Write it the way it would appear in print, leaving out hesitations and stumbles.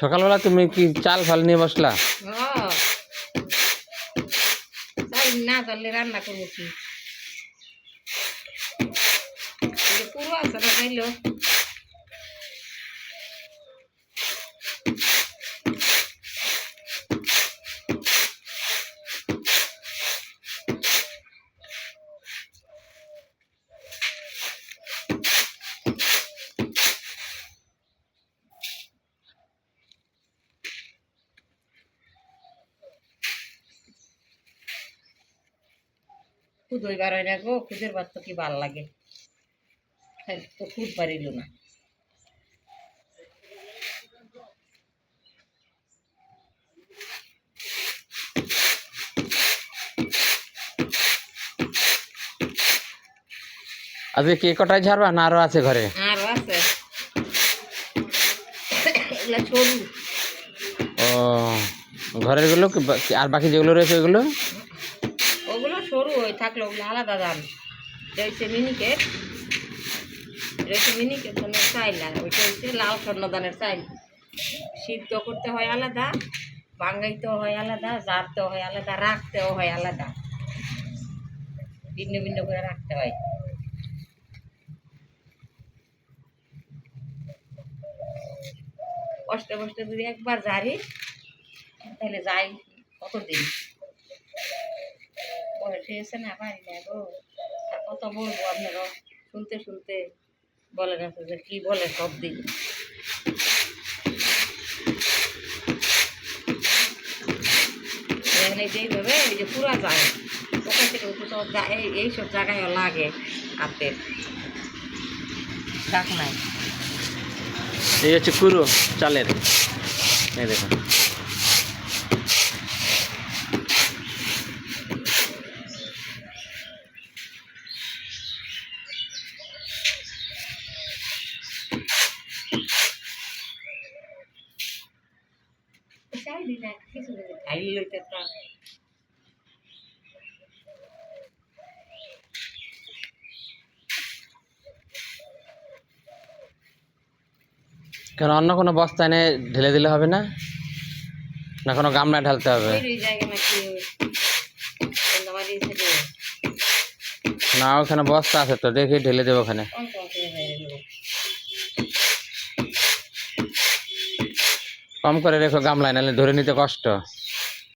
সকালবেলা তুমি কি চাল ফাল নিয়ে বসলা? চাল না ধরলে রান্না করবো কি? পুরো আছে না খাইলো। খুদ হইবার হয় না গো, খুদের ভাত তো কি ভাল লাগে, তো খুদ পারিল না। আজকে কে কটায় ঝাড়বা না আরো আছে ঘরে? আরো আছে, এগুলা সরু। ও ঘরের গুলো আর বাকি যেগুলো রয়েছে ওগুলো ওগুলো সরু হয়ে থাকলে ওগুলো আলাদা দাম। রয়েছে মিনিকেট, রয়েছে মিনিকেট ধানের চাইল, আর ওইটা হচ্ছে লাল স্বর্ণদানের চাইল। সিদ্ধ করতে হয় আলাদা, বাঙ্গাইতেও হয় আলাদা, জারতেও হয় আলাদা, রাখতেও হয় আলাদা, ভিন্ন ভিন্ন করে রাখতে হয়। কষ্টে কষ্টে যদি একবার জারি তাহলে যাই কতদিন। বয়স হয়েছে না, পারি না গো, আর কত বলবো আপনারা, শুনতে শুনতে বলেন আছে যে কি বলে সব দিন। এখানে যেইভাবে এই যে পুরা যায় ওখান থেকে তো এইসব জায়গায় লাগে হাতের ডাক নাই। এই হচ্ছে কুরো চালের, এই দেখুন। কেন অন্য কোনো বস্তা এনে ঢেলে দিলে হবে না? না কোনো গামলায় ঢালতে হবে? না ওখানে বস্তা আছে তো, দেখি ঢেলে দেবো ওখানে। কম করে রেখো গামলায়, নাহলে ধরে নিতে কষ্ট।